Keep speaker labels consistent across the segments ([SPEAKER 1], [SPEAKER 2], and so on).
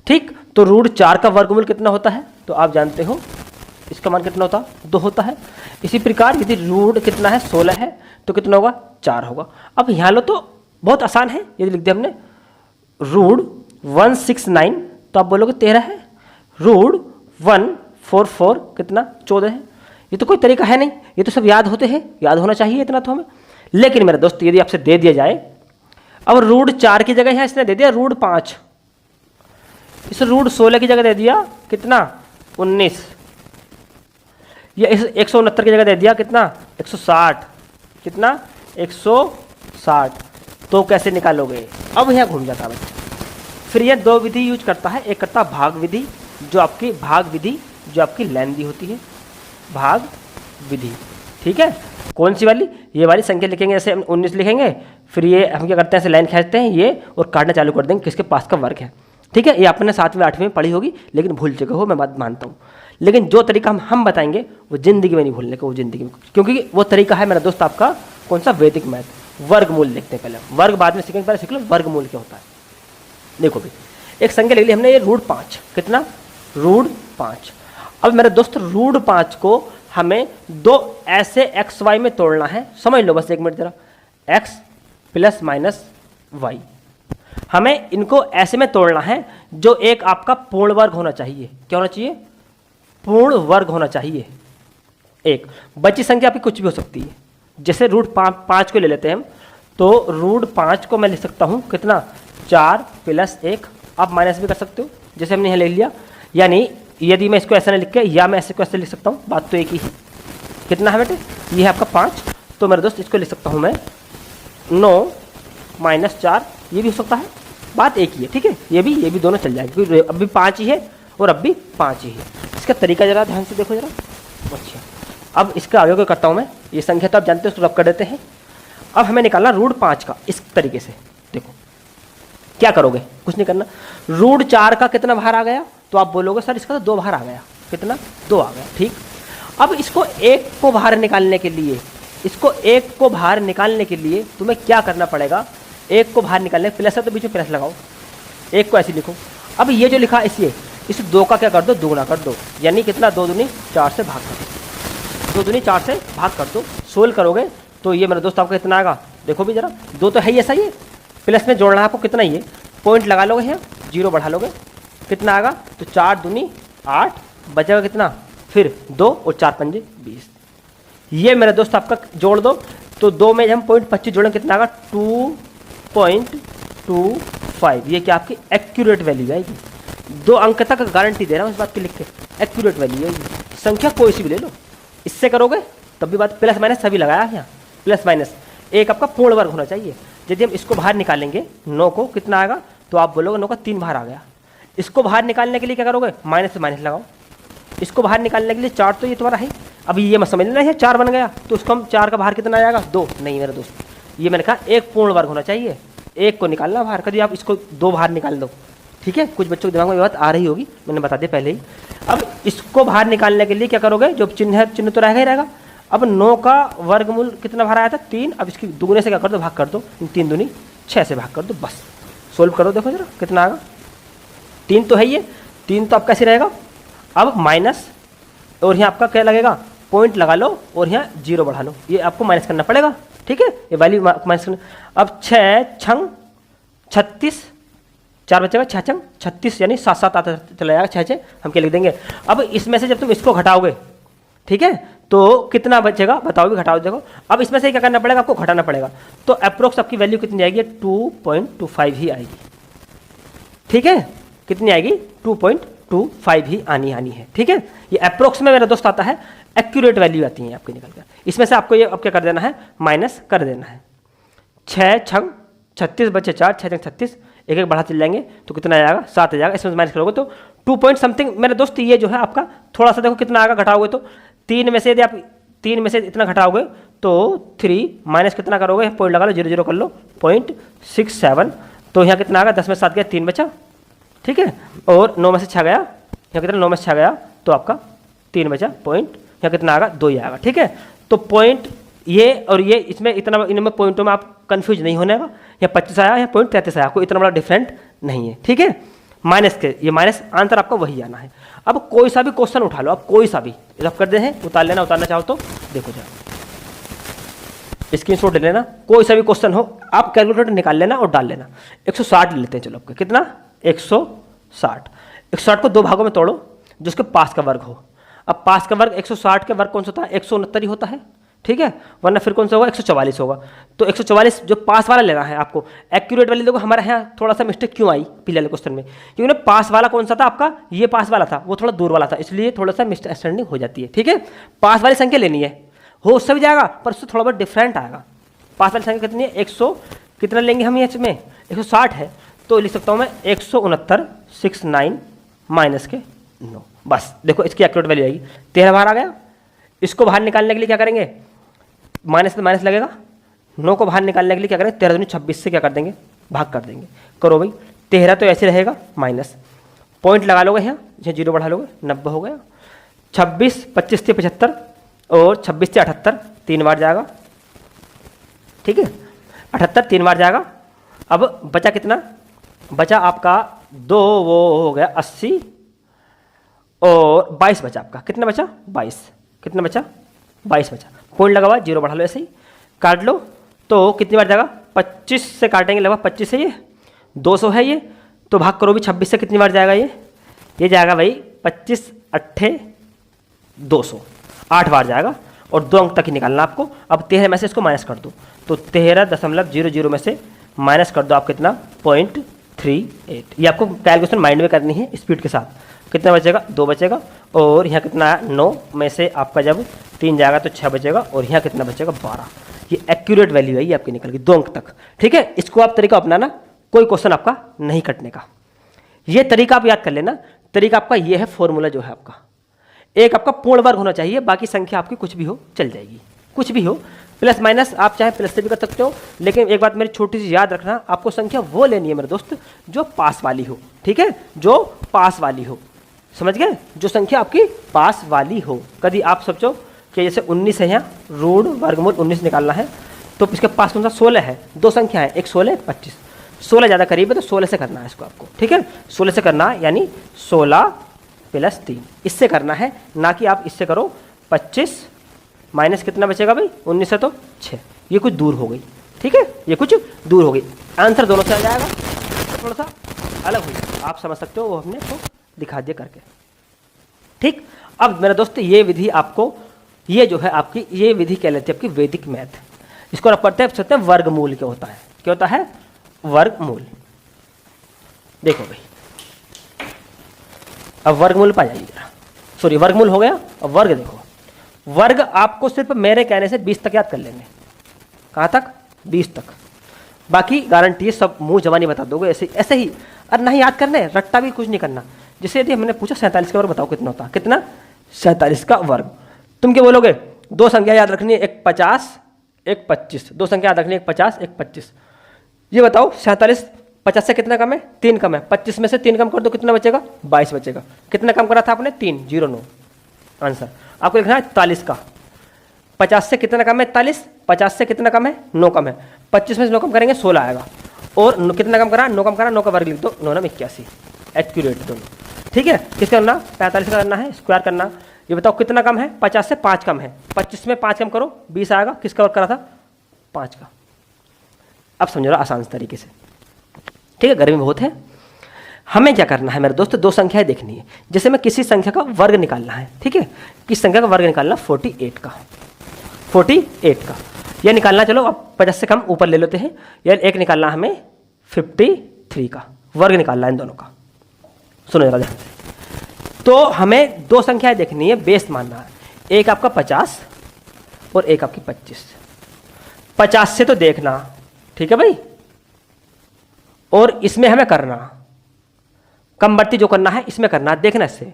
[SPEAKER 1] ठीक। तो √4 का वर्गमूल कितना होता है, तो आप जानते हो इसका मान कितना होता है, 2 होता है। इसी प्रकार यदि रूट कितना है, 16 है, तो कितना होगा, 4 होगा। अब यहाँ लो तो बहुत आसान है, यदि लिख दिया हमने √169 तो आप बोलोगे 13 है, √144 कितना 14 है। ये तो कोई तरीका है नहीं, ये तो सब याद होते हैं, याद होना चाहिए इतना तो हमें। लेकिन मेरे दोस्त यदि आपसे दे दिया जाए, अब √4 की जगह यहाँ इसने दे दिया √5, इस √16 की जगह दे दिया कितना 19, या इस 169 की जगह दे दिया कितना 160, कितना 160, तो कैसे निकालोगे। अब यहाँ घूम जाता है। फिर यह 2 विधि यूज करता है, एक करता भाग विधि, जो आपकी लेंदी होती है, भाग विधि। ठीक है, कौन सी वाली, ये वाली संख्या लिखेंगे, जैसे हम 19 लिखेंगे, फिर ये हम क्या करते हैं, ऐसे लाइन खींचते हैं ये और काटना चालू कर देंगे किसके पास का वर्ग है। ठीक है, ये आपने 7वीं 8वीं में पढ़ी होगी, लेकिन भूल चुके हो, मैं बात मानता हूँ। लेकिन जो तरीका हम बताएंगे वो जिंदगी में नहीं भूलने का, वो जिंदगी में, क्योंकि वो तरीका है मेरा दोस्त आपका कौन सा, वैदिक मैथ। वर्गमूल लिखते हैं पहले, वर्ग बाद में सीखेंगे, पहले सीख लो वर्गमूल क्या होता है। देखो भाई, एक संख्या ले ली हमने, ये √5, कितना √5। अब मेरे दोस्त √5 को हमें 2 ऐसे XY में तोड़ना है, समझ लो बस 1 मिनट जरा, x ± y, हमें इनको ऐसे में तोड़ना है जो एक आपका पूर्ण वर्ग होना चाहिए। क्या होना चाहिए, पूर्ण वर्ग होना चाहिए। एक बची संख्या आपकी कुछ भी हो सकती है, जैसे √5 को ले लेते हैं हम, तो √5 को मैं लिख सकता हूँ कितना 4 + 1, आप माइनस भी कर सकते हो जैसे हमने यहाँ ले लिया, यानी यदि मैं इसको ऐसा नहीं लिख के, या मैं ऐसे को ऐसे लिख सकता हूँ, बात तो एक ही है। कितना है बेटे, ये है आपका 5, तो मेरे दोस्त इसको लिख सकता हूँ मैं 9 - 4, ये भी हो सकता है, बात एक ही है। ठीक है, ये भी दोनों चल जाएंगे, क्योंकि अब भी 5 ही है और अब भी 5 ही है। इसका तरीका जरा ध्यान से देखो जरा। अच्छा, अब इसका आगे क्या करता हूँ मैं, ये संख्या तो आप जानते हो, उसको रब कर देते हैं। अब हमें निकालना √5 का, इस तरीके से देखो क्या करोगे, कुछ नहीं करना। √4 का कितना बाहर आ गया, तो आप बोलोगे सर इसका तो 2 बाहर आ गया, कितना 2 आ गया। ठीक, अब इसको 1 को बाहर निकालने के लिए, तुम्हें क्या करना पड़ेगा, 1 को बाहर निकालने, प्लस है तो बीच में प्लस लगाओ, 1 को ऐसे लिखो। अब ये जो लिखा इस 2 का क्या कर दो, दुगुना कर दो, यानी कितना 2 दूनी 4 से भाग कर दो, 2 दूनी 4 से भाग कर दो। सोल्व करोगे तो ये मेरे दोस्त आपका कितना आएगा, देखो भी जरा, 2 तो है ही ऐसा, ये प्लस में जोड़ना है आपको, कितना ये पॉइंट लगा लोगे यहाँ, 0 बढ़ा लोगे, कितना आएगा, तो 4 दूनी 8, बचेगा कितना, फिर 2 और 4 पंजे 20। ये मेरे दोस्त आपका जोड़ दो, तो 2 में हम 0.25 जोड़ें, कितना आएगा 2.25। ये क्या आपकी एक्यूरेट वैल्यू आएगी, 2 अंक तक गारंटी दे रहा हूँ इस बात की लिख के, एक्यूरेट वैल्यू आएगी। संख्या कोई सी भी ले लो, इससे करोगे तब भी बात, प्लस माइनस सभी लगाया यहाँ, प्लस माइनस, एक आपका पूर्ण वर्ग होना चाहिए। यदि हम इसको बाहर निकालेंगे 9 को, कितना आएगा, तो आप बोलोगे 9 का 3 बाहर आ गया। इसको बाहर निकालने के लिए क्या करोगे, माइनस से माइनस लगाओ। इसको बाहर निकालने के लिए 4 तो ये तुम्हारा है, अभी ये मत समझ लेना है 4 बन गया, तो उसको हम 4 का बाहर कितना आएगा, 2 नहीं मेरे दोस्त, ये मैंने कहा एक पूर्ण वर्ग होना चाहिए, 1 को निकालना बाहर, कभी आप इसको 2 बाहर निकाल दो। ठीक है, कुछ बच्चों के दिमाग में ये बात आ रही होगी, मैंने बता दिया पहले ही। अब इसको बाहर निकालने के लिए क्या करोगे, जो चिन्ह है चिन्ह तो रहेगा ही रहेगा। अब 9 का वर्गमूल कितना बाहर आया था 3, अब इसकी दुगुने से क्या कर दो, भाग कर दो, 3 दूनी 6 से भाग कर दो, बस सोल्व करो, देखो जरा कितना आएगा, 3 तो है ये, 3 तो आपका ऐसे रहेगा। अब माइनस, और यहाँ आपका क्या लगेगा, पॉइंट लगा लो और यहाँ 0 बढ़ा लो, ये आपको माइनस करना पड़ेगा। ठीक है, ये वैल्यू माइनस करना। अब 6 छंग 36, 4 बचेगा, 6 छंग 36, यानी 7 7 आता चला जाएगा, 6 6 हम क्या लिख देंगे। अब इसमें से जब तुम इसको घटाओगे, ठीक है, तो कितना बचेगा बताओ, भी घटाओ देखो। अब इसमें से क्या करना पड़ेगा, आपको घटाना पड़ेगा, तो अप्रोक्स आपकी वैल्यू कितनी आएगी, 2.25 ही आएगी। ठीक है, कितनी आएगी, 2.25 ही आनी है। ठीक है, ये अप्रोक्स में मेरा दोस्त आता है, एक्यूरेट वैल्यू आती है आपकी निकल कर। इसमें से आपको ये अब क्या कर देना है, माइनस कर देना है। 6 छंग 36 बचे 4, 6 छंग 36, एक बढ़ा चल जाएंगे तो कितना आ जाएगा, 7 आ जाएगा। इसमें माइनस करोगे तो 2 पॉइंट समथिंग मेरे दोस्त, ये जो है आपका थोड़ा सा देखो कितना आएगा, घटाओगे तो 3 में से, यदि आप 3 में से इतना घटाओगे तो 3 माइनस कितना करोगे, पॉइंट लगा लो, 0 0 कर लो, 0.67, तो यहाँ कितना आएगा, 10 में 7 गया, 3 बचा। ठीक है, और 9 में से 6 गया, यहाँ कितना 9 में से 6 गया, तो आपका 3 बचा, पॉइंट यहाँ कितना आएगा, 2 ही आएगा। ठीक है, तो पॉइंट ये और ये, इसमें इतना, इनमें पॉइंटों में आप कंफ्यूज नहीं होने का, यहाँ 25 आया, यहाँ 0.33 आया, कोई इतना बड़ा डिफरेंट नहीं है। ठीक है, माइनस के, ये माइनस आंसर आपका वही आना है। अब कोई सा भी क्वेश्चन उठा लो, आप कोई सा भी आप कर दे हैं, उतार लेना, उतारना चाहो तो देखो जरा, स्क्रीनशॉट ले लेना, कोई सा भी क्वेश्चन हो आप कैलकुलेटर निकाल लेना और डाल लेना। 160 ले लेते हैं, चलो आपका कितना 160। 160 को दो भागों में तोड़ो जो उसके पास का वर्ग हो। अब पास का वर्ग 160 के वर्ग कौन सा होता है, 169 ही होता है, ठीक है, वरना फिर कौन सा होगा 144 होगा। तो 144 जो पास वाला लेना है आपको, एक्यूरेट वाली। देखो हमारे यहाँ थोड़ा सा मिस्टेक क्यों आई पिछले वाले क्वेश्चन में, क्योंकि ना पास वाला कौन सा था आपका, ये पास वाला था, वो थोड़ा दूर वाला था, इसलिए थोड़ा सा मिसअंडरस्टैंडिंग हो जाती है, ठीक है। पास वाली संख्या लेनी है, हो उससे भी जाएगा पर उससे थोड़ा बहुत डिफरेंट आएगा। पास वाली संख्या कितनी है, 100 कितना लेंगे हम, ये इसमें 160 है, तो लिख सकता हूँ मैं 169 माइनस के 9। बस देखो इसकी एक्यूरेट वैल्यू आएगी, 13 बाहर आ गया। इसको बाहर निकालने के लिए क्या करेंगे, माइनस में माइनस लगेगा, 9 को बाहर निकालने के लिए क्या करेंगे, 13 दूनी 26 से क्या कर देंगे, भाग कर देंगे। करो भाई, 13 तो ऐसे रहेगा, माइनस पॉइंट लगा लोगे यहाँ, जहाँ जीरो बढ़ा लोगे 90 हो गया। 26 25 से 75 और 26 से 78 3 बार जाएगा, ठीक है, 78 3 बार जाएगा। अब बचा कितना, बचा आपका 2, वो हो गया 80 और 22 बचा आपका, कितना बचा 22, कितना बचा 22 बचा। पॉइंट लगा हुआ, जीरो बढ़ा लो, ऐसे ही काट लो, तो कितनी बार जाएगा, 25 से काटेंगे, लगभग 25 से, ये 200 है ये, तो भाग करो भी 26 से, कितनी बार जाएगा ये जाएगा भाई 25 अट्ठे 200, 8 बार जाएगा, और 2 अंक तक ही निकालना आपको। अब 13 में से इसको माइनस कर दो, तो 13.00 में से माइनस कर दो आप कितना 0.38। ये आपको कैलकुलेशन माइंड में करनी है स्पीड के साथ। कितना बचेगा, 2 बचेगा, और यहाँ कितना है 9 में से आपका जब 3 जाएगा तो 6 बचेगा, और यहाँ कितना बचेगा 12। ये एक्यूरेट वैल्यू है, ये आपकी निकल गई 2 अंक तक, ठीक है। इसको आप तरीका अपनाना, कोई क्वेश्चन आपका नहीं कटने का, ये तरीका आप याद कर लेना। तरीका आपका ये है, फॉर्मूला जो है आपका, एक आपका पूर्ण वर्ग होना चाहिए, बाकी संख्या आपकी कुछ भी हो चल जाएगी, कुछ भी हो, प्लस माइनस आप चाहे प्लस से भी कर सकते हो, लेकिन एक बात मेरी छोटी सी याद रखना, आपको संख्या वो लेनी है मेरे दोस्त जो पास वाली हो, ठीक है, जो पास वाली हो, समझ गए, जो संख्या आपकी पास वाली हो। कभी आप सोचो कि जैसे 19 है, यहाँ रूट वर्गमूल 19 निकालना है, तो इसके पास कौन सा 16 है, दो संख्या है, एक 16 एक 25, 16 ज़्यादा करीब है तो 16 से करना है इसको आपको, ठीक है, 16 से करना है, यानी 16 + 3 इससे करना है, ना कि आप इससे करो 25 माइनस कितना बचेगा भाई 19 से तो 6, ये कुछ दूर हो गई, ठीक है, ये कुछ दूर हो गई, आंसर दोनों से आ जाएगा, तो थोड़ा सा अलग हुई, आप समझ सकते हो, वो हमने तो दिखा दिया करके, ठीक। अब मेरे दोस्त ये विधि आपको, ये जो है आपकी, ये विधि क्या लेती है आपकी वैदिक मैथ, इसको आप पढ़ते हैं वर्गमूल क्या होता है, क्या होता है वर्गमूल। देखो भाई, अब वर्गमूल पा जाइए जरा, सॉरी वर्गमूल हो गया, अब वर्ग देखो, वर्ग आपको सिर्फ मेरे कहने से 20 तक याद कर लेंगे, कहाँ तक 20 तक, बाकी गारंटी है सब मुंह जवानी बता दोगे ऐसे ऐसे ही, और नहीं याद करने, रट्टा भी कुछ नहीं करना। जैसे यदि हमने पूछा 47 का वर्ग बताओ कितना होता, कितना 47 का वर्ग, तुम क्या बोलोगे, दो संख्या याद रखनी है, एक 50 एक 25, दो संख्या याद रखनी है, एक 50 एक 25, ये बताओ 47 50 से कितना कम है, 3 कम है, 25 में से 3 कम कर दो कितना बचेगा 22 बचेगा, कितना कम करा था आपने 3 0 9, आंसर आपको लिखना है 41 का, 50 से कितना कम है 41, 50 से कितना कम है 9 कम है, 25 में से 9 कम करेंगे 16 आएगा, और कितना कम करा 9 कम करा, 9 का वर्ग लिख दो, 9 9 81, एक्यूरेट दोनों, ठीक है। किसका करना 45 का करना है, स्क्वायर करना, ये बताओ कितना कम है 50 से 5 कम है, 25 में 5 कम करो 20 आएगा, किसका वर्ग करा था 5 का। अब समझो आसान तरीके से, ठीक है, गर्मी बहुत है, हमें क्या करना है मेरे दोस्त, दो संख्याएं देखनी है, जैसे मैं किसी संख्या का वर्ग निकालना है, ठीक है, किस संख्या का वर्ग निकालना 48 का, 48 का, यह निकालना, चलो अब 50 से कम ऊपर ले लेते हैं, यार एक निकालना हमें 53 का वर्ग निकालना है इन दोनों का, सुनो जरा ध्यान से। तो हमें दो संख्याएं देखनी है, बेस मानना है, एक आपका 50 और एक आपकी 25, 50 से तो देखना, ठीक है भाई, और इसमें हमें करना कमवर्ती जो करना है इसमें करना, देखना इससे,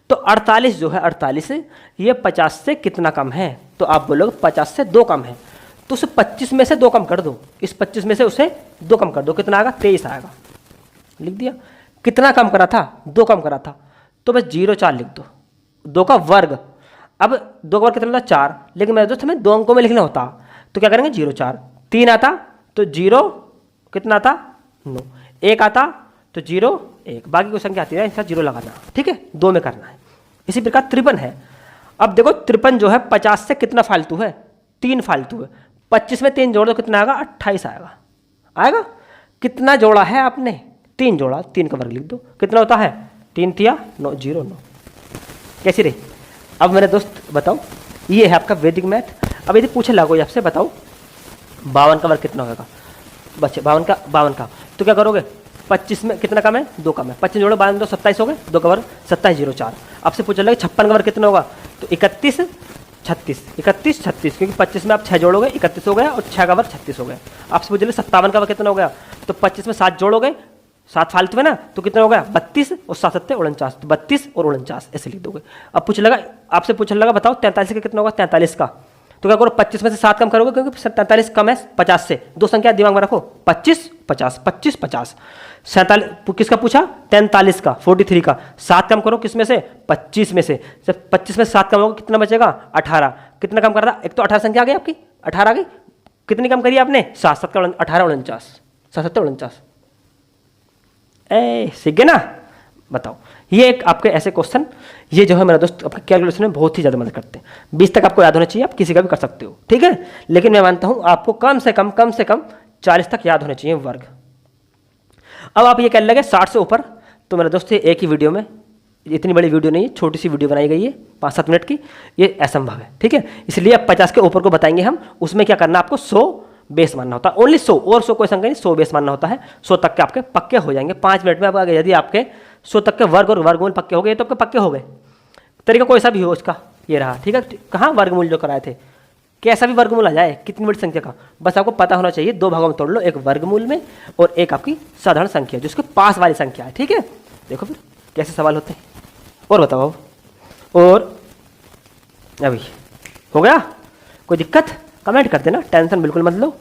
[SPEAKER 1] तो 48 जो है 48 ये 50 से कितना कम है, तो आप बोलोगे 50 से 2 कम है, तो उसे 25 में से 2 कम कर दो, इस 25 में से उसे 2 कम कर दो, कितना आएगा 23 आएगा, लिख दिया। कितना कम करा था 2 कम करा था, तो बस 0,4 लिख दो, 2 का वर्ग, अब 2 का वर्ग कितना था 4, लेकिन मेरे दोस्त हमें 2 अंकों में लिखना होता, तो क्या करेंगे 0,4, 3 आता तो 0 कितना आता 9, 1 आता तो 0 1, बाकी कोई संख्या आती है इसका 0 लगाना, ठीक है, 2 में करना है। इसी प्रकार 53 है। अब देखो 53 जो है 50 से कितना फालतू है, 3 फालतू है। 25 में 3 जोड़ दो कितना आएगा, 28 आएगा। आएगा कितना जोड़ा है आपने, 3 जोड़ा, 3 का वर्ग लिख दो, कितना होता है 3 तिया 9, 0 9। कैसी रही। अब मेरे दोस्त बताओ, ये है आपका वैदिक मैथ। अब यदि पूछे लागो आपसे, बताओ 52 का वर्ग कितना होगा बच्चे, 52 का, तो क्या करोगे, 25 में कितना कम है, 2 कम है, 25 जोड़ो 52 2 27 हो गए, 2 का वर्ग 27 0 4। आपसे पूछा लगे 56 का वर्ग कितना होगा, तो 31 36 31 36, क्योंकि 25 में आप 6 जोड़ोगे 31 हो गया और 6 का वर्ग 36 हो गया। आपसे पूछ ले 57 का वर्ग कितना हो गया, तो 25 में 7 जोड़ोगे, 7 फालतू है ना, तो कितना हो गया 32 और 7 7 49, तो 32 और 49 ऐसे लिख दोगे। अब पूछ लगा, आपसे पूछने लगा बताओ 43 का कितना होगा, 43 का, तो क्या करो 25 में से 7 कम करोगे, क्योंकि 43 कम है 50 से, 2 संख्या दिमाग में रखो, 25 50 25 50। 47 किसका पूछा, 43 का, 43 का, 7 कम करो किस में से, 25 में से, जब 25 में 7 कम होगा कितना बचेगा 18। कितना कम कर रहा, एक तो 18 संख्या आ गई आपकी, 18 आ गई, कितनी कम करी आपने 7 7 का 18 49, 7 7 49। सीख गए ना। बताओ, ये एक आपके ऐसे क्वेश्चन, ये जो है मेरा दोस्त आपके कैलकुलेशन में बहुत ही ज़्यादा मदद करते हैं। 20 तक आपको याद होना चाहिए, आप किसी का भी कर सकते हो, ठीक है, लेकिन मैं मानता हूँ आपको कम से कम 40 तक याद होने चाहिए वर्ग। अब आप ये कह लगे 60 से ऊपर, तो मेरा दोस्त ये एक ही वीडियो में, इतनी बड़ी वीडियो नहीं है, छोटी सी वीडियो बनाई गई है 5-7 मिनट की, ये असंभव है, ठीक है, इसलिए अब 50 के ऊपर को बताएंगे हम। उसमें क्या करना, आपको 100 बेस मानना होता है, ओनली 100, और 100 कोई संख्या नहीं, 100 बेस मानना होता है। 100 तक के आपके पक्के हो जाएंगे 5 मिनट में। अब आगे यदि आपके 100 तक के वर्ग और वर्गमूल पक्के हो गए, तो आपके पक्के हो गए। तरीका कोई सा भी हो उसका, ये रहा, ठीक है। कहाँ वर्गमूल जो कराए थे, कैसा भी वर्गमूल आ जाए कितनी बड़ी संख्या का, बस आपको पता होना चाहिए। 2 भागों में तोड़ लो, एक वर्गमूल में और एक आपकी साधारण संख्या जिसके पास वाली संख्या है, ठीक है। देखो फिर कैसे सवाल होते हैं, और बताओ। और अभी हो गया, कोई दिक्कत कमेंट कर देना, टेंशन बिल्कुल मत लो।